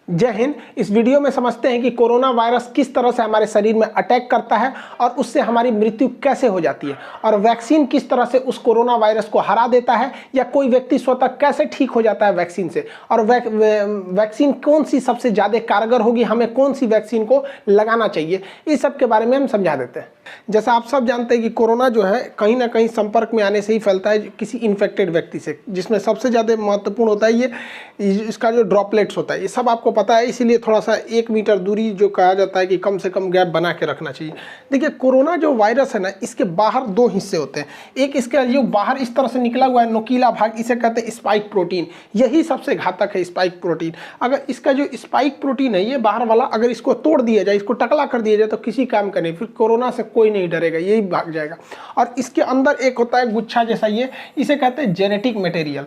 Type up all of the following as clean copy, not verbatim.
जय हिंद। इस वीडियो में समझते हैं कि कोरोना वायरस किस तरह से हमारे शरीर में अटैक करता है और उससे हमारी मृत्यु कैसे हो जाती है, और वैक्सीन किस तरह से उस कोरोना वायरस को हरा देता है, या कोई व्यक्ति स्वतः कैसे ठीक हो जाता है वैक्सीन से, और वैक्सीन कौन सी सबसे ज़्यादा कारगर होगी, हमें कौन सी वैक्सीन को लगाना चाहिए, इस सब के बारे में हम समझा देते हैं। जैसा आप सब जानते हैं कि कोरोना जो है कहीं ना कहीं संपर्क में आने से ही फैलता है किसी इन्फेक्टेड व्यक्ति से, जिसमें सबसे ज़्यादा महत्वपूर्ण होता है ये इसका जो ड्रॉपलेट्स होता है। ये सब आपको पता है, इसीलिए थोड़ा सा 1 मीटर दूरी जो कहा जाता है कि कम से कम गैप बना के रखना चाहिए। देखिए, कोरोना जो वायरस है ना, इसके बाहर 2 हिस्से होते हैं। एक इसका जो बाहर इस तरह से निकला हुआ है नोकीला भाग, इसे कहते हैं स्पाइक प्रोटीन। यही सबसे घातक है, स्पाइक प्रोटीन। अगर इसका जो स्पाइक प्रोटीन है, ये बाहर वाला, अगर इसको तोड़ दिया जाए, इसको टकला कर दिया जाए, तो किसी काम का नहीं, फिर कोरोना से कोई नहीं डरेगा, यही भाग जाएगा। और इसके अंदर एक होता है गुच्छा जैसा, ये इसे कहते हैं जेनेटिक मटेरियल।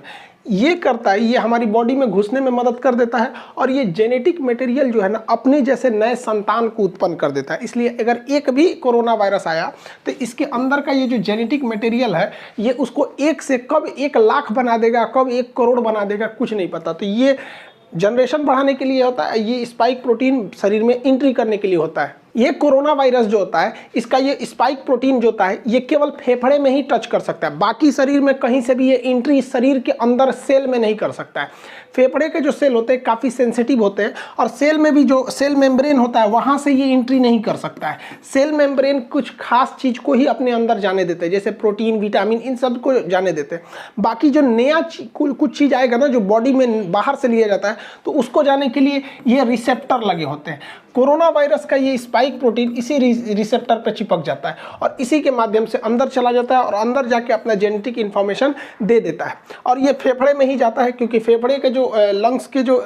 ये करता है, ये हमारी बॉडी में घुसने में मदद कर देता है, और ये जेनेटिक मटेरियल जो है ना, अपने जैसे नए संतान को उत्पन्न कर देता है। इसलिए अगर एक भी कोरोना वायरस आया तो इसके अंदर का ये जो जेनेटिक मटेरियल है, ये उसको 1 से कब 1 लाख बना देगा, कब 1 करोड़ बना देगा, कुछ नहीं पता। तो ये जनरेशन बढ़ाने के लिए होता है, ये स्पाइक प्रोटीन शरीर में एंट्री करने के लिए होता है। ये कोरोना वायरस जो होता है, इसका ये स्पाइक प्रोटीन जो होता है, ये केवल फेफड़े में ही टच कर सकता है, बाकी शरीर में कहीं से भी ये एंट्री शरीर के अंदर सेल में नहीं कर सकता है। फेफड़े के जो सेल होते हैं काफ़ी सेंसिटिव होते हैं, और सेल में भी जो सेल मेम्ब्रेन होता है, वहाँ से ये एंट्री नहीं कर सकता है। सेल मेम्ब्रेन कुछ खास चीज़ को ही अपने अंदर जाने देते हैं, जैसे प्रोटीन, विटामिन, इन सब को जाने देते हैं। बाकी जो नया कुछ चीज़ आएगा ना, जो बॉडी में बाहर से लिया जाता है, तो उसको जाने के लिए ये रिसेप्टर लगे होते हैं। कोरोना वायरस का ये स्पाइक प्रोटीन इसी रिसेप्टर पर चिपक जाता है, और इसी के माध्यम से अंदर चला जाता है, और अंदर जाके अपना जेनेटिक इन्फॉर्मेशन दे देता है। और ये फेफड़े में ही जाता है, क्योंकि फेफड़े के जो लंग्स के जो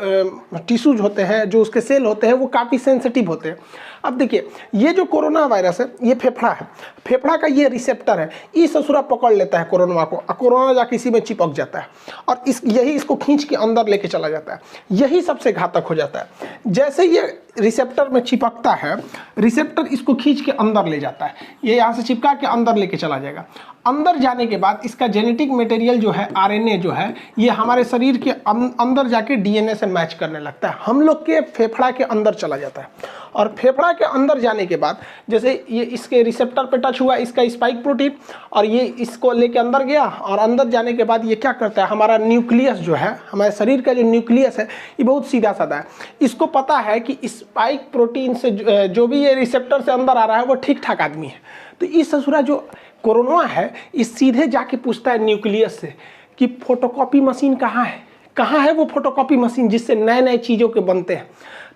टिश्यूज होते हैं, जो उसके सेल होते हैं, वो काफ़ी सेंसिटिव होते हैं। अब देखिए, ये जो कोरोना वायरस है, ये फेफड़ा है, फेफड़ा का ये रिसेप्टर है, इस ससुरा पकड़ लेता है कोरोना को, और कोरोना जाके इसी में चिपक जाता है, और यही इसको खींच के अंदर लेके चला जाता है। यही सबसे घातक हो जाता है। जैसे ये रिसेप्टर में चिपकता है, रिसेप्टर इसको खींच के अंदर ले जाता है, ये यहाँ से चिपका के अंदर लेके चला जाएगा। अंदर जाने के बाद इसका जेनेटिक मटेरियल जो है, आरएनए जो है, ये हमारे शरीर के अंदर जाके डीएनए से मैच करने लगता है, हम लोग के फेफड़ा के अंदर चला जाता है। और फेफड़ा के अंदर जाने के बाद, जैसे ये इसके रिसेप्टर पे टच हुआ इसका स्पाइक प्रोटीन, और ये इसको लेके अंदर गया, और अंदर जाने के बाद ये क्या करता है, हमारा न्यूक्लियस जो है, हमारे शरीर का जो न्यूक्लियस है, ये बहुत सीधा साधा है। इसको पता है कि स्पाइक प्रोटीन से जो भी ये रिसेप्टर से अंदर आ रहा है, वो ठीक ठाक आदमी है। तो इस ससुरा जो कोरोना है, इस सीधे जाके पूछता है न्यूक्लियस से कि फोटोकॉपी मशीन कहाँ है, कहाँ है वो फोटोकॉपी मशीन जिससे नए नए चीज़ों के बनते हैं।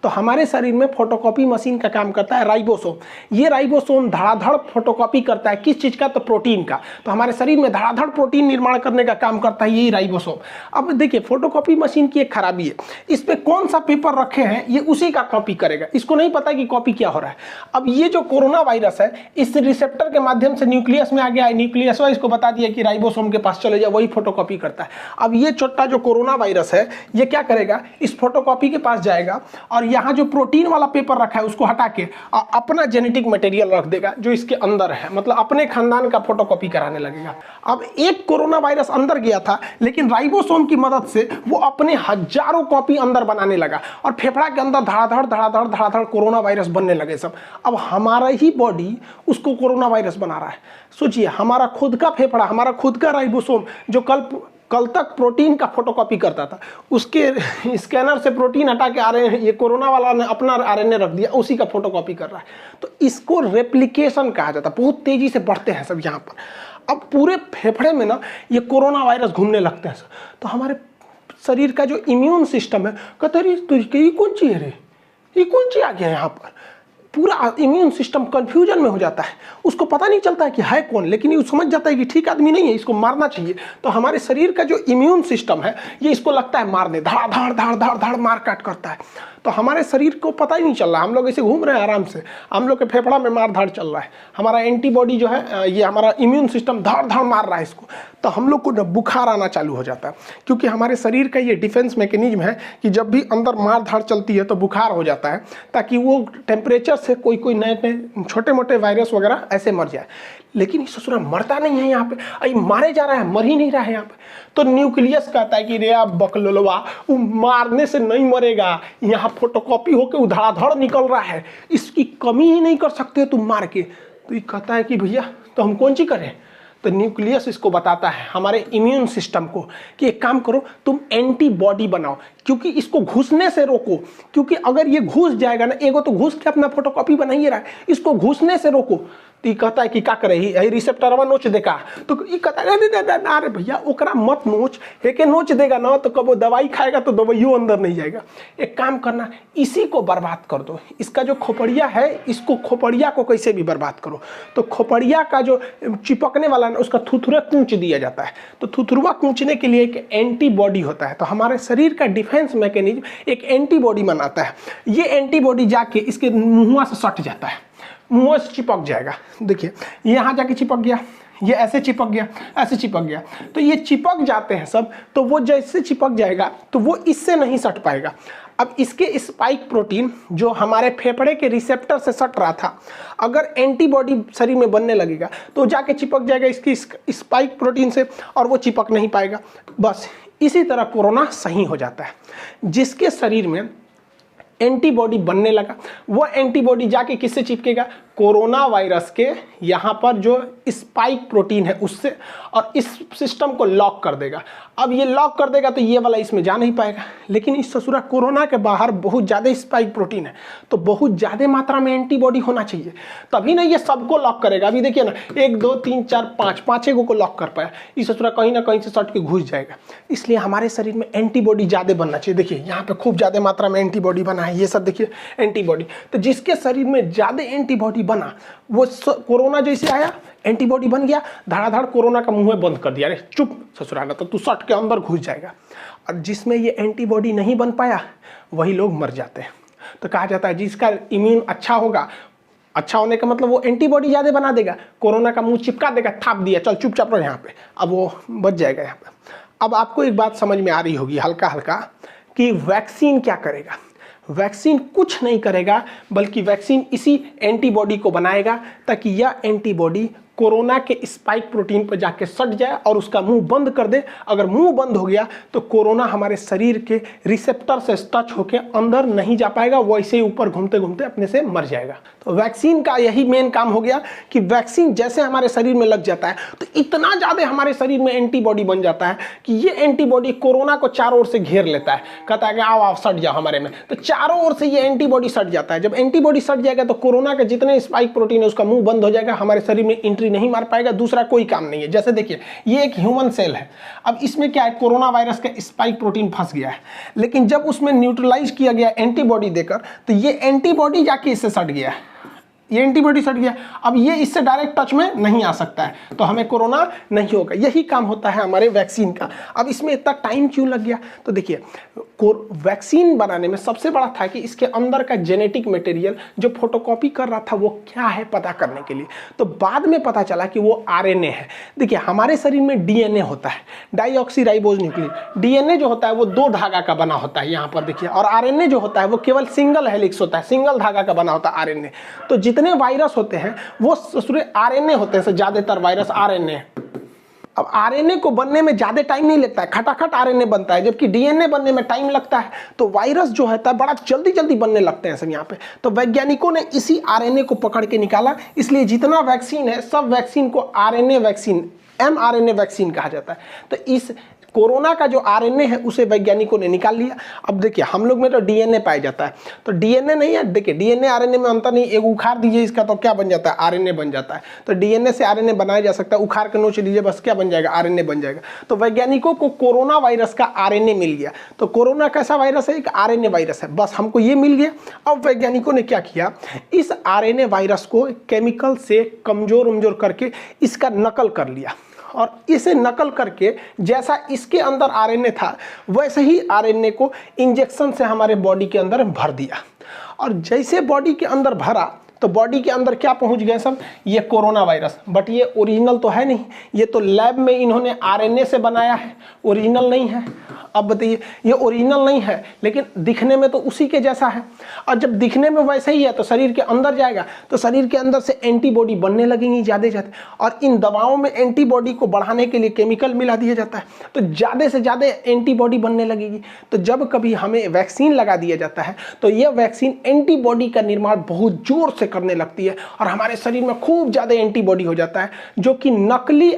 तो हमारे शरीर में फोटोकॉपी मशीन का काम करता है राइबोसोम। ये राइबोसोम धड़ाधड़ फोटोकॉपी करता है, किस चीज़ का, तो प्रोटीन का। तो हमारे शरीर में धड़ाधड़ प्रोटीन निर्माण करने का काम करता है यही राइबोसोम। अब देखिए, फोटोकॉपी मशीन की एक खराबी है, इस पर कौन सा पेपर रखे हैं, ये उसी का कॉपी करेगा, इसको नहीं पता कि कॉपी क्या हो रहा है। अब ये जो कोरोना वायरस है, इस रिसेप्टर के माध्यम से न्यूक्लियस में आ गया है, न्यूक्लियस इसको बता दिया कि राइबोसोम के पास चले जाओ, वही फोटोकॉपी करता है। अब ये छोटा जो कोरोना वायरस है, ये क्या करेगा, इस फोटोकॉपी के पास जाएगा, और यहाँ जो प्रोटीन वाला पेपर रखा है उसको हटा के अपना जेनेटिक मटेरियल रख देगा जो इसके अंदर है, मतलब अपने खानदान का फोटोकॉपी कराने लगेगा। अब एक कोरोना वायरस अंदर गया था, लेकिन राइबोसोम की मदद से वो अपने हजारों कॉपी अंदर बनाने लगा, और फेफड़ा के अंदर धड़ाधड़ धड़ाधड़ धड़ाधड़ कोरोना वायरस बनने लगे सब। अब हमारा ही बॉडी उसको कोरोना वायरस बना रहा है। सोचिए, हमारा खुद का फेफड़ा, हमारा खुद का राइबोसोम जो कल तक प्रोटीन का फोटोकॉपी करता था, उसके स्कैनर से प्रोटीन हटा के आरएनए, ये कोरोना वाला ने अपना आरएनए रख दिया, उसी का फोटोकॉपी कर रहा है। तो इसको रेप्लिकेशन कहा जाता है। बहुत तेजी से बढ़ते हैं सब यहाँ पर। अब पूरे फेफड़े में ना ये कोरोना वायरस घूमने लगते हैं। तो हमारे शरीर का जो इम्यून सिस्टम है, कहते हैं ये कौन चीज़ है रे, ये कौन चीज़ आ गया यहाँ पर। पूरा इम्यून सिस्टम कंफ्यूजन में हो जाता है, उसको पता नहीं चलता है कि है कौन, लेकिन ये समझ जाता है कि ठीक आदमी नहीं है, इसको मारना चाहिए। तो हमारे शरीर का जो इम्यून सिस्टम है, ये इसको लगता है मारने, धड़ धड़ धड़ धड़ धड़ मार काट करता है। तो हमारे शरीर को पता ही नहीं चल रहा, हम लोग ऐसे घूम रहे हैं आराम से, हम लोग के फेफड़ा में मार धाड़ चल रहा है, हमारा एंटीबॉडी जो है, ये हमारा इम्यून सिस्टम धड़ धड़ मार रहा है इसको। तो हम लोग को बुखार आना चालू हो जाता है, क्योंकि हमारे शरीर का ये डिफेंस मैकेनिज्म है कि जब भी अंदर मार धाड़ चलती है तो बुखार हो जाता है, ताकि वो टेम्परेचर से कोई कोई नए नए छोटे मोटे वायरस वगैरह ऐसे मर जाए, लेकिन ये ससुरा मरता नहीं है यहाँ पे, अरे मारे जा रहा है, मर ही नहीं रहा है यहाँ पे। तो न्यूक्लियस कहता है कि रे आप बकलोलवा, वो मारने से नहीं मरेगा, यहाँ फोटोकॉपी होके उधड़ाधड़ निकल रहा है, इसकी कमी ही नहीं कर सकते तुम मार के। तो ये कहता है कि भैया तो हम कौन सी करें। तो न्यूक्लियस इसको बताता है हमारे इम्यून सिस्टम को कि एक काम करो, तुम एंटीबॉडी बनाओ, क्योंकि इसको घुसने से रोको, क्योंकि अगर ये घुस जाएगा ना, एगो तो घुस के अपना फोटोकॉपी बना ही रहा है, इसको घुसने से रोको। तो ये कहता है कि क्या करे, यही रिसेप्टरवा नोच देगा। तो ये कहता है अरे भैया ओकरा मत नोच, एके नोच देगा ना तो कब वो दवाई खाएगा तो दवाइयों अंदर नहीं जाएगा। एक काम करना, इसी को बर्बाद कर दो, इसका जो खोपड़िया है, इसको खोपड़िया को कैसे भी बर्बाद करो। तो खोपड़िया का जो चिपकने वाला ना, उसका थुथुरा कूच दिया जाता है। तो थुथुरवा कूचने के लिए एक एंटीबॉडी होता है। तो हमारे शरीर का डिफेंस मैकेनिज्म एक एंटीबॉडी बनाता है। ये एंटीबॉडी जाके इसके मुंह से सट जाता है, मुंह से चिपक जाएगा। देखिए यहाँ जाके चिपक गया, ये ऐसे चिपक गया, ऐसे चिपक गया। तो ये चिपक जाते हैं सब, तो वो जैसे चिपक जाएगा तो वो इससे नहीं सट पाएगा। अब इसके स्पाइक प्रोटीन जो हमारे फेफड़े के रिसेप्टर से सट रहा था, अगर एंटीबॉडी शरीर में बनने लगेगा तो जाके चिपक जाएगा इसकी स्पाइक प्रोटीन से, और वो चिपक नहीं पाएगा। बस इसी तरह कोरोना सही हो जाता है। जिसके शरीर में एंटीबॉडी बनने लगा, वो एंटीबॉडी जाके किससे चिपकेगा, कोरोना वायरस के यहाँ पर जो स्पाइक प्रोटीन है उससे, और इस सिस्टम को लॉक कर देगा। अब ये लॉक कर देगा तो ये वाला इसमें जा नहीं पाएगा। लेकिन इस ससुरा कोरोना के बाहर बहुत ज़्यादा स्पाइक प्रोटीन है, तो बहुत ज़्यादा मात्रा में एंटीबॉडी होना चाहिए, तभी ना ये सबको लॉक करेगा। अभी देखिए ना, 1 2 3 4 5 पाँचों को लॉक कर पाया, इस ससुरा कहीं ना कहीं से सट के घुस जाएगा। इसलिए हमारे शरीर में एंटीबॉडी ज़्यादा बनना चाहिए। देखिए यहाँ पे खूब ज़्यादा मात्रा में एंटीबॉडी बना है, ये सब देखिए एंटीबॉडी। तो जिसके शरीर में ज़्यादा एंटीबॉडी बना, वो कोरोना जैसे आया, एंटीबॉडी बन गया, धड़ाधड़ कोरोना का मुंह बंद कर दिया, अरे चुप ससुराना, तो तू सट के अंदर घुस जाएगा। और जिसमें ये एंटीबॉडी नहीं बन पाया, वही लोग मर जाते हैं। तो कहा जाता है जिसका इम्यून अच्छा होगा, अच्छा होने का मतलब वो एंटीबॉडी ज़्यादा बना देगा, कोरोना का मुंह चिपका देगा, थाप दिया, चल चुपचाप रहो यहाँ पे, अब वो बच जाएगा यहाँ पे। अब आपको एक बात समझ में आ रही होगी हल्का हल्का कि वैक्सीन क्या करेगा। वैक्सीन कुछ नहीं करेगा, बल्कि वैक्सीन इसी एंटीबॉडी को बनाएगा ताकि यह एंटीबॉडी कोरोना के स्पाइक प्रोटीन पर जाके सट जाए और उसका मुंह बंद कर दे। अगर मुंह बंद हो गया तो कोरोना हमारे शरीर के रिसेप्टर से टच होकर अंदर नहीं जा पाएगा, वो ऐसे ही ऊपर घूमते घूमते अपने से मर जाएगा। तो वैक्सीन का यही मेन काम हो गया कि वैक्सीन जैसे हमारे शरीर में लग जाता है तो इतना ज़्यादा हमारे शरीर में एंटीबॉडी बन जाता है कि ये एंटीबॉडी कोरोना को चारों ओर से घेर लेता है। कहता है कि आओ आओ सट जाओ हमारे में, तो चारों ओर से ये एंटीबॉडी सट जाता है। जब एंटीबॉडी सट जाएगा तो कोरोना के जितने स्पाइक प्रोटीन है उसका मुंह बंद हो जाएगा, हमारे शरीर में एंट्री नहीं मार पाएगा, दूसरा कोई काम नहीं है। जैसे देखिए ये एक ह्यूमन सेल है, अब इसमें क्या है, कोरोना वायरस का स्पाइक प्रोटीन फंस गया है, लेकिन जब उसमें न्यूट्रलाइज किया गया एंटीबॉडी देकर तो ये एंटीबॉडी जाके इससे सट गया है, ये एंटीबॉडी सट गया। अब ये इससे डायरेक्ट टच में नहीं आ सकता है, तो हमें कोरोना नहीं होगा। यही काम होता है हमारे वैक्सीन का। अब इसमें इतना टाइम क्यों लग गया, तो देखिए वैक्सीन बनाने में सबसे बड़ा था कि इसके अंदर का जेनेटिक मटेरियल जो फोटोकॉपी कर रहा था वो क्या है पता करने के लिए। तो बाद में पता चला कि वो आरएनए है। देखिए हमारे शरीर में डीएनए होता है, डाईऑक्सीराइबोज न्यूक्लिक। डीएनए जो होता है वो 2 धागा का बना होता है यहाँ पर देखिए, और आरएनए जो होता है वो केवल सिंगल हेलिक्स होता है, सिंगल धागा का बना होता है आरएनए। तो जितने वायरस होते हैं वो आरएनए होते हैं, ज्यादातर वायरस आरएनए। अब आरएनए को बनने में ज्यादा टाइम नहीं लगता है, खटाखट आरएनए बनता है, जबकि डीएनए बनने में टाइम लगता है। तो वायरस जो है बड़ा जल्दी जल्दी बनने लगते हैं सब यहाँ पे। तो वैज्ञानिकों ने इसी आरएनए को पकड़ के निकाला, इसलिए जितना वैक्सीन है सब वैक्सीन को आरएनए वैक्सीन, एमआरएनए वैक्सीन कहा जाता है। तो इस कोरोना का जो आरएनए है उसे वैज्ञानिकों ने निकाल लिया। अब देखिए हम लोग में तो डीएनए पाया जाता है, तो डीएनए नहीं है, देखिए डीएनए आरएनए में अंतर नहीं, एक उखाड़ दीजिए इसका तो क्या बन जाता है, आरएनए बन जाता है। तो डीएनए से आरएनए बनाया जा सकता है, उखाड़ के नोच लीजिए बस क्या बन जाएगा, आरएनए बन जाएगा। तो वैज्ञानिकों को कोरोना वायरस का आरएनए मिल गया। तो कोरोना कैसा वायरस है, एक आरएनए वायरस है, बस हमको ये मिल गया। अब वैज्ञानिकों ने क्या किया, इस आरएनए वायरस को केमिकल से कमजोर करके इसका नकल कर लिया, और इसे नकल करके जैसा इसके अंदर आरएनए था वैसे ही आरएनए को इंजेक्शन से हमारे बॉडी के अंदर भर दिया। और जैसे बॉडी के अंदर भरा तो बॉडी के अंदर क्या पहुंच गए सब, ये कोरोना वायरस। बट ये ओरिजिनल तो है नहीं, ये तो लैब में इन्होंने आरएनए से बनाया है, ओरिजिनल नहीं है। अब बताइए, ये ओरिजिनल नहीं है लेकिन दिखने में तो उसी के जैसा है, और जब दिखने में वैसा ही है तो शरीर के अंदर जाएगा तो शरीर के अंदर से एंटीबॉडी बनने लगेंगी ज़्यादा ज़्यादा, और इन दवाओं में एंटीबॉडी को बढ़ाने के लिए केमिकल मिला दिया जाता है, तो ज़्यादा से ज़्यादा एंटीबॉडी बनने लगेगी। तो जब कभी हमें वैक्सीन लगा दिया जाता है तो यह वैक्सीन एंटीबॉडी का निर्माण बहुत जोर से करने लगती है और हमारे शरीर में खूब ज़्यादा एंटीबॉडी हो जाता है, जो कि नकली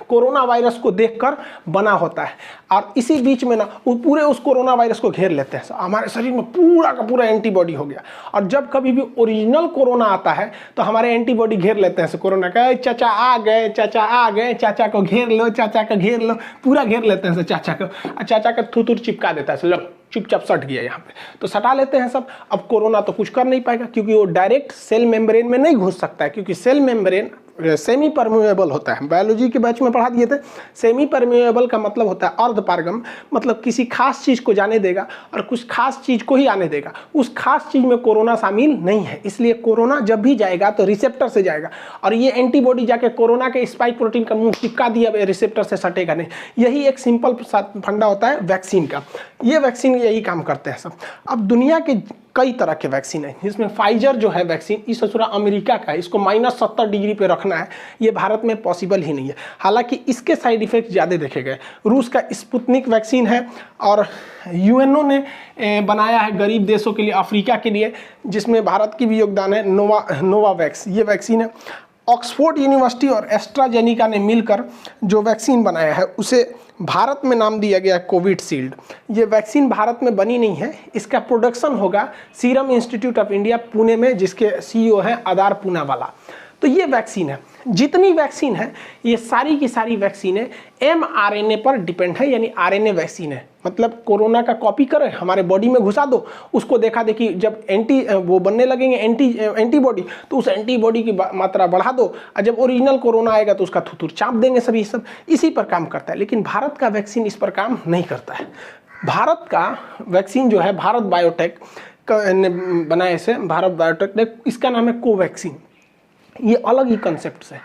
कोरोना वायरस को देखकर बना होता है। और इसी बीच में ना वो पूरे उस कोरोना वायरस को घेर लेते हैं, हमारे शरीर में पूरा का पूरा एंटीबॉडी हो गया। और जब कभी भी ओरिजिनल कोरोना आता है तो हमारे एंटीबॉडी घेर लेते हैं कोरोना का, चाचा आ गए, चाचा आ गए, चाचा को घेर लो, चाचा को घेर लो, पूरा घेर लेते हैं चाचा को, और चाचा का थूथूर चिपका देता है, लो चुपचाप सट गया यहाँ पे, तो सटा लेते हैं सब। अब कोरोना तो कुछ कर नहीं पाएगा क्योंकि वो डायरेक्ट सेल मेम्ब्रेन में नहीं घुस सकता है, क्योंकि सेल मेम्ब्रेन सेमी परमेबल होता है। बायोलॉजी के बैच में पढ़ा दिए थे, सेमी परमेबल का मतलब होता है अर्धपारगम, मतलब किसी खास चीज़ को जाने देगा और कुछ खास चीज़ को ही आने देगा, उस खास चीज़ में कोरोना शामिल नहीं है। इसलिए कोरोना जब भी जाएगा तो रिसेप्टर से जाएगा, और ये एंटीबॉडी जाके कोरोना के स्पाइक प्रोटीन का मुंह चिपका दिया, रिसेप्टर से सटेगा नहीं। यही एक सिंपल फंडा होता है वैक्सीन का, ये वैक्सीन यही काम करते हैं सब। अब दुनिया के कई तरह के वैक्सीन है, जिसमें फाइजर जो है वैक्सीन, इस ससुरा अमेरिका का है, इसको -70 डिग्री पे रखना है, ये भारत में पॉसिबल ही नहीं है। हालांकि इसके साइड इफेक्ट ज़्यादा देखे गए। रूस का स्पुतनिक वैक्सीन है, और यूएनओ ने बनाया है गरीब देशों के लिए, अफ्रीका के लिए, जिसमें भारत की भी योगदान है, नोवावैक्स ये वैक्सीन है। ऑक्सफोर्ड यूनिवर्सिटी और एस्ट्राजेनिका ने मिलकर जो वैक्सीन बनाया है उसे भारत में नाम दिया गया कोविशील्ड। ये वैक्सीन भारत में बनी नहीं है, इसका प्रोडक्शन होगा serum institute of India Pune में, जिसके सीईओ हैं आदार पूनावाला। तो ये वैक्सीन है, जितनी वैक्सीन है ये सारी की सारी वैक्सीनें mRNA पर डिपेंड है, यानी आरएनए वैक्सीन है। मतलब कोरोना का कॉपी करे हमारे बॉडी में घुसा दो, उसको देखा देखी जब वो बनने लगेंगे एंटीबॉडी, तो उस एंटीबॉडी की मात्रा बढ़ा दो, और जब ओरिजिनल कोरोना आएगा तो उसका थुथुर चाप देंगे सभी, सब इसी पर काम करता है। लेकिन भारत का वैक्सीन इस पर काम नहीं करता है। भारत का वैक्सीन जो है भारत बायोटेक ने बनाए से, भारत बायोटेक ने, इसका नाम है कोवैक्सीन। ये अलग ही कंसेप्ट है।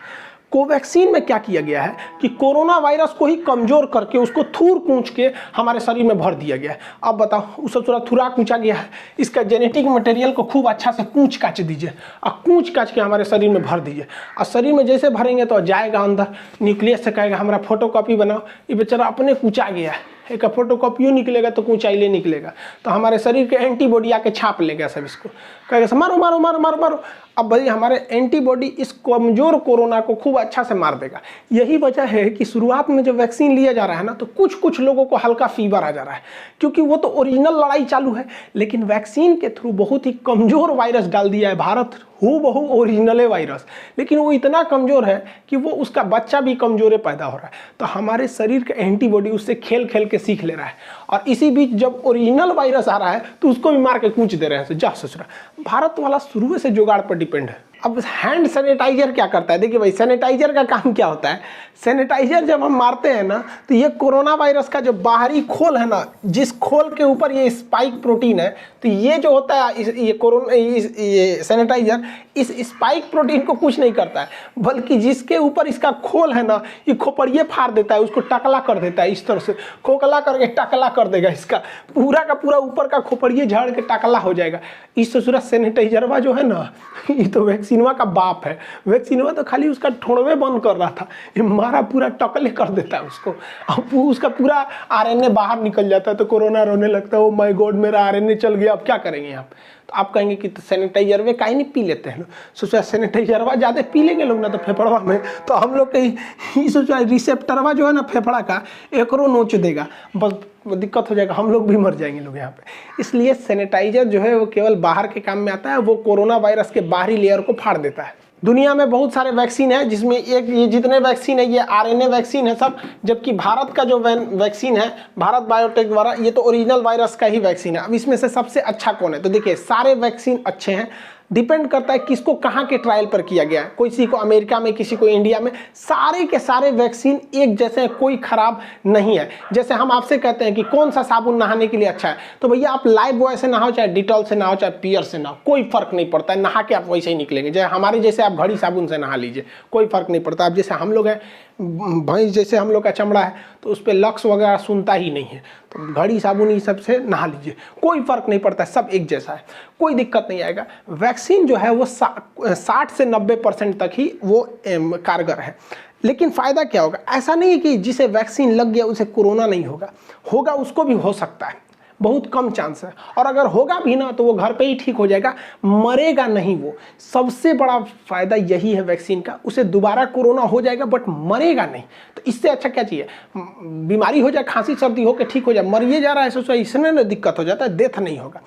कोवैक्सीन में क्या किया गया है कि कोरोना वायरस को ही कमजोर करके उसको थूर कूच के हमारे शरीर में भर दिया गया है। अब बताओ, उससे थोड़ा थुरा कूचा गया है, इसका जेनेटिक मटेरियल को खूब अच्छा से कूच काच दीजिए और कूच काच के हमारे शरीर में भर दीजिए, और शरीर में जैसे भरेंगे तो जाएगा अंदर, न्यूक्लियस से कहेगा हमारा फोटोकॉपी बनाओ, ये बेचारा अपने कूचा गया है, एक फोटोकॉपियो निकलेगा तो ऊंचाई निकलेगा, तो हमारे शरीर के एंटीबॉडी आके छाप लेगा सब, इसको कहेगा मारो मारो मारो मारो मारो। अब भाई हमारे एंटीबॉडी इस कमजोर कोरोना को खूब अच्छा से मार देगा। यही वजह है कि शुरुआत में जब वैक्सीन लिया जा रहा है ना, तो कुछ कुछ लोगों को हल्का फीवर आ जा रहा है, क्योंकि वो तो ओरिजिनल लड़ाई चालू है, लेकिन वैक्सीन के थ्रू बहुत ही कमजोर वायरस डाल दिया है भारत, बहु ओरिजिनल वायरस, लेकिन वो इतना कमजोर है कि वो उसका बच्चा भी कमजोर पैदा हो रहा है। तो हमारे शरीर का एंटीबॉडी उससे खेल खेल के सीख ले रहा है, और इसी बीच जब ओरिजिनल वायरस आ रहा है तो उसको भी मार के कूच दे रहे हैं। जा ससुरा, भारत वाला शुरू से जुगाड़ पर डिपेंड है। अब हैंड सैनिटाइजर क्या करता है, देखिए भाई सैनिटाइजर का काम क्या होता है। सैनिटाइजर जब हम मारते हैं ना, तो ये कोरोना वायरस का जो बाहरी खोल है ना, जिस खोल के ऊपर ये स्पाइक प्रोटीन है, तो ये जो होता है ये सैनिटाइजर इस स्पाइक प्रोटीन को कुछ नहीं करता है, बल्कि जिसके ऊपर इसका खोल है ना, ये खोपड़िए फाड़ देता है, उसको टकला कर देता है, इस तरह से खोखला करके टकला कर देगा, इसका पूरा का पूरा ऊपर का खोपड़िए झाड़ के टकला हो जाएगा। इस ससुरा सैनिटाइजरवा जो है ना, ये तो वैक्सीनवा का बाप है। वैक्सीनवा तो खाली उसका ठोड़वे बंद कर रहा था, ये मारा पूरा टकले कर देता है उसको, अब उसका पूरा आरएनए बाहर निकल जाता है, तो कोरोना रोने लगता है, ओ माय गॉड मेरा आरएनए चल गया, अब क्या करेंगे आप। तो आप कहेंगे कि सैनिटाइजर वे काहे नहीं पी लेते हैं लोग, सोचा सैनिटाइजरवा ज़्यादा पी लेंगे लोग ना तो फेफड़वा में, तो हम लोग के सोचा रिसेप्टरवा जो है ना फेफड़ा का, एकरो नोच देगा, बस दिक्कत हो जाएगा, हम लोग भी मर जाएंगे लोग यहाँ पे। इसलिए सैनिटाइजर जो है वो केवल बाहर के काम में आता है, वो कोरोना वायरस के बाहरी लेयर को फाड़ देता है। दुनिया में बहुत सारे वैक्सीन है, जिसमें एक ये जितने वैक्सीन है ये आरएनए वैक्सीन है सब, जबकि भारत का जो वैक्सीन है भारत बायोटेक द्वारा, ये तो ओरिजिनल वायरस का ही वैक्सीन है। अब इसमें से सबसे अच्छा कौन है, तो देखिए सारे वैक्सीन अच्छे हैं, डिपेंड करता है किसको कहाँ के ट्रायल पर किया गया है, किसी को अमेरिका में, किसी को इंडिया में, सारे के सारे वैक्सीन एक जैसे हैं, कोई खराब नहीं है। जैसे हम आपसे कहते हैं कि कौन सा साबुन नहाने के लिए अच्छा है, तो भैया आप लाइफ बॉय से नहाओ, चाहे डिटॉल से नहाओ, चाहे पियर से नहाओ, कोई फर्क नहीं पड़ता है, नहा के आप वैसे ही निकलेंगे। जैसे हमारे जैसे आप घड़ी साबुन से नहा लीजिए, कोई फर्क नहीं पड़ता। अब जैसे हम लोग हैं भैंस जैसे हम लोग का चमड़ा है तो उस पर लक्स वगैरह सुनता ही नहीं है, तो घड़ी साबुन ये सब से नहा लीजिए, कोई फर्क नहीं पड़ता, सब एक जैसा है, कोई दिक्कत नहीं आएगा। वैक्सीन जो है वो 60 से 90% तक ही वो कारगर है। लेकिन फ़ायदा क्या होगा? ऐसा नहीं है कि जिसे वैक्सीन लग गया उसे कोरोना नहीं होगा, होगा, उसको भी हो सकता है, बहुत कम चांस है। और अगर होगा भी ना तो वो घर पे ही ठीक हो जाएगा, मरेगा नहीं वो। सबसे बड़ा फ़ायदा यही है वैक्सीन का, उसे दोबारा कोरोना हो जाएगा बट मरेगा नहीं। तो इससे अच्छा क्या चाहिए? बीमारी हो जाए, खांसी सर्दी हो के ठीक हो जाए, मरिए जा रहा है सोचो, इसमें ना दिक्कत हो जाता है, डेथ नहीं होगा।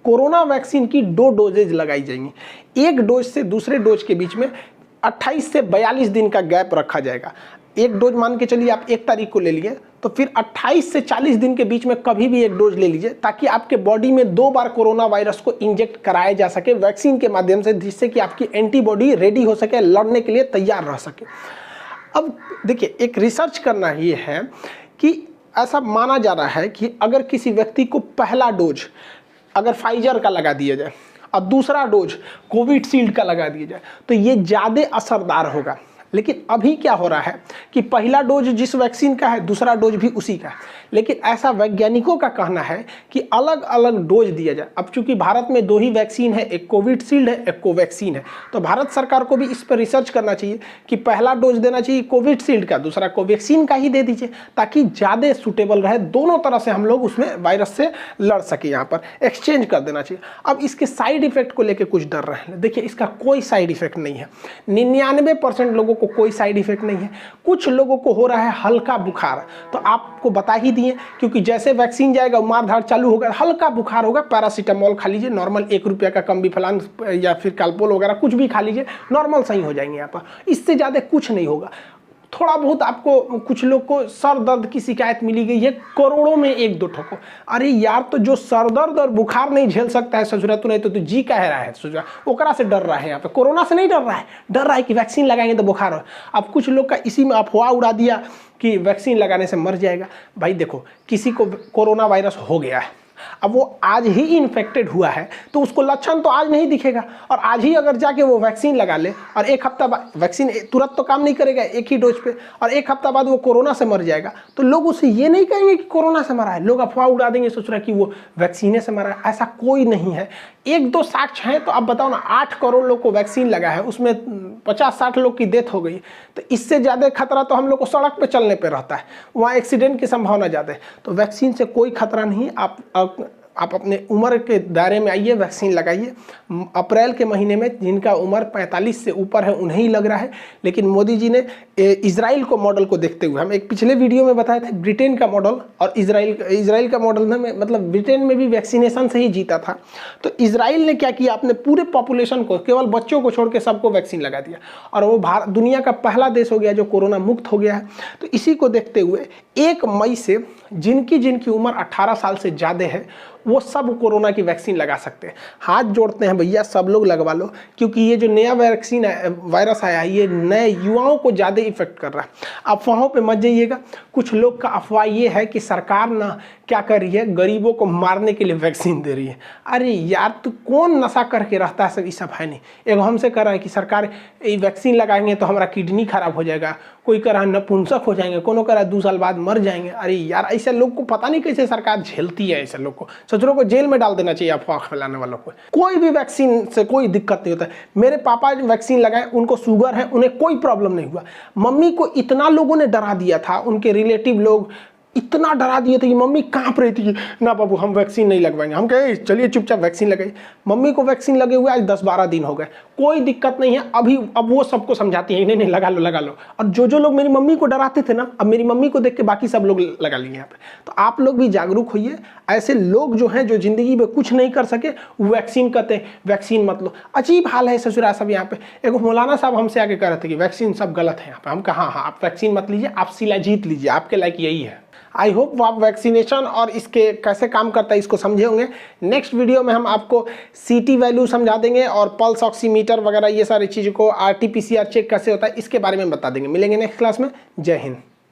कोरोना वैक्सीन की 2 डोजेज लगाई जाएंगी। एक डोज से दूसरे डोज के बीच में 28 से 42 दिन का गैप रखा जाएगा। एक डोज मान के चलिए आप 1 तारीख को ले लिए, तो फिर 28 से 40 दिन के बीच में कभी भी एक डोज ले लीजिए, ताकि आपके बॉडी में 2 बार कोरोना वायरस को इंजेक्ट कराया जा सके वैक्सीन के माध्यम से, जिससे कि आपकी एंटीबॉडी रेडी हो सके, लड़ने के लिए तैयार रह सके। अब देखिए, एक रिसर्च करना ये है कि ऐसा माना जा रहा है कि अगर किसी व्यक्ति को पहला डोज अगर फाइजर का लगा दिया जाए और दूसरा डोज कोविशील्ड का लगा दिया जाए तो ये ज़्यादा असरदार होगा। लेकिन अभी क्या हो रहा है कि पहला डोज जिस वैक्सीन का है, दूसरा डोज भी उसी का है, लेकिन ऐसा वैज्ञानिकों का कहना है कि अलग अलग डोज दिया जाए। अब चूंकि भारत में 2 ही वैक्सीन है, एक कोविशील्ड है, एक कोवैक्सीन है, तो भारत सरकार को भी इस पर रिसर्च करना चाहिए कि पहला डोज देना चाहिए कोविशील्ड का, दूसरा कोवैक्सीन का ही दे दीजिए, ताकि ज़्यादा सूटेबल रहे, दोनों तरह से हम लोग उसमें वायरस से लड़ सके। यहाँ पर एक्सचेंज कर देना चाहिए। अब इसके साइड इफेक्ट को लेकर कुछ डर रहे हैं, देखिए इसका कोई साइड इफेक्ट नहीं है, 99% लोगों को कोई साइड इफेक्ट नहीं है। कुछ लोगों को हो रहा है हल्का बुखार, तो आपको बता ही दिए, क्योंकि जैसे वैक्सीन जाएगा मारधाड़ चालू होगा, हल्का बुखार होगा, पैरासीटामोल खा लीजिए, नॉर्मल 1 रुपये का कम बिफलान या फिर कालपोल वगैरह कुछ भी खा लीजिए, नॉर्मल सही हो जाएंगे। यहाँ पर इससे ज़्यादा कुछ नहीं होगा। थोड़ा बहुत आपको, कुछ लोग को सर दर्द की शिकायत मिली गई है, करोड़ों में 1-2 ठो को। अरे यार, तो जो सर दर्द और बुखार नहीं झेल सकता है ससुरा, तो नहीं तो तू जी कह रहा है ससुरा, ओकरा से डर रहा है। यहाँ पे कोरोना से नहीं डर रहा है, डर रहा है कि वैक्सीन लगाएंगे तो बुखार हो। अब कुछ लोग का इसी में अफवाह उड़ा दिया कि वैक्सीन लगाने से मर जाएगा। भाई देखो, किसी को कोरोना वायरस हो गया है, अब वो आज ही इन्फेक्टेड हुआ है तो उसको लक्षण तो आज नहीं दिखेगा, और आज ही अगर जाके वो वैक्सीन लगा ले और 1 हफ्ता बाद, वैक्सीन तुरंत तो काम नहीं करेगा 1 ही डोज पे, और 1 हफ्ता बाद वो कोरोना से मर जाएगा, तो लोग उसे ये नहीं कहेंगे कि कोरोना से मरा है, लोग अफवाह उड़ा देंगे, सोच रहा है कि वो वैक्सीने से मरा है। ऐसा कोई नहीं है। 1-2 साक्ष्य हैं, तो अब बताओ ना, 8 करोड़ लोग को वैक्सीन लगा है, उसमें 50-60 लोग की डेथ हो गई, तो इससे ज़्यादा खतरा तो हम लोग को सड़क पे चलने पे रहता है, वहाँ एक्सीडेंट की संभावना ज़्यादा है। तो वैक्सीन से कोई खतरा नहीं। आप अपने उम्र के दायरे में आइए, वैक्सीन लगाइए। अप्रैल के महीने में जिनका उम्र 45 से ऊपर है उन्हें ही लग रहा है, लेकिन मोदी जी ने इजराइल को मॉडल को देखते हुए, हम एक पिछले वीडियो में बताए थे ब्रिटेन का मॉडल और इजराइल का मॉडल में, मतलब ब्रिटेन में भी वैक्सीनेशन से ही जीता था। तो इजराइल ने क्या किया, अपने पूरे पॉपुलेशन को, केवल बच्चों को छोड़ के सबको वैक्सीन लगा दिया, और वो दुनिया का पहला देश हो गया जो कोरोना मुक्त हो गया है। तो इसी को देखते हुए 1 मई से जिनकी उम्र 18 साल से ज़्यादा है वो सब कोरोना की वैक्सीन लगा सकते हैं। हाथ जोड़ते हैं भैया, सब लोग लगवा लो, क्योंकि ये जो नया वैक्सीन वायरस आया है, ये नए युवाओं को ज़्यादा इफेक्ट कर रहा है। अफवाहों पे मत जाइएगा। कुछ लोग का अफवाह ये है कि सरकार ना क्या कर रही है, गरीबों को मारने के लिए वैक्सीन दे रही है। अरे यार, तो कौन नशा करके रहता है, सब सब है नहीं। एक हमसे कह रहा है कि सरकार ये वैक्सीन लगाएंगे तो हमारा किडनी खराब हो जाएगा, कोई कह रहा है नपुंसक हो जाएंगे, कोनो कह रहा है 2 साल बाद मर जाएंगे। अरे यार, ऐसे लोग को पता नहीं कैसे सरकार झेलती है। ऐसे लोग को, सचरों को जेल में डाल देना चाहिए अफवाह फैलाने वालों को। कोई भी वैक्सीन से कोई दिक्कत नहीं होता है। मेरे पापा वैक्सीन लगाए, उनको शुगर है, उन्हें कोई प्रॉब्लम नहीं हुआ। मम्मी को इतना लोगों ने डरा दिया था, उनके रिलेटिव लोग इतना डरा दिए थे कि मम्मी कांप रही थी, ना बाबू हम वैक्सीन नहीं लगवाएंगे। हम कहे चलिए चुपचाप वैक्सीन लगाई। मम्मी को वैक्सीन लगे हुए आज 10-12 दिन हो गए, कोई दिक्कत नहीं है। अब वो सबको समझाती है, नहीं लगा लो लगा लो। और जो लोग मेरी मम्मी को डराते थे ना, अब मेरी मम्मी को देख के बाकी सब लोग लगा लिए यहाँ पे। तो आप लोग भी जागरूक होइए। ऐसे लोग जो हैं, जो जिंदगी में कुछ नहीं कर सके, वैक्सीन कहते हैं वैक्सीन मत लो। अजीब हाल है ससुरा सब यहाँ पे। एक मौलाना साहब हमसे आके कह रहे थे कि वैक्सीन सब गलत है यहाँ पे। हम कहा हाँ, आप वैक्सीन मत लीजिए, आप सिला जीत लीजिए, आपके लायक यही है। आई होप आप वैक्सीनेशन और इसके कैसे काम करता है इसको समझे होंगे। नेक्स्ट वीडियो में हम आपको CT वैल्यू समझा देंगे और पल्स ऑक्सीमीटर वगैरह ये सारी चीज़ों को, RT-PCR चेक कैसे होता है इसके बारे में बता देंगे। मिलेंगे नेक्स्ट क्लास में। जय हिंद।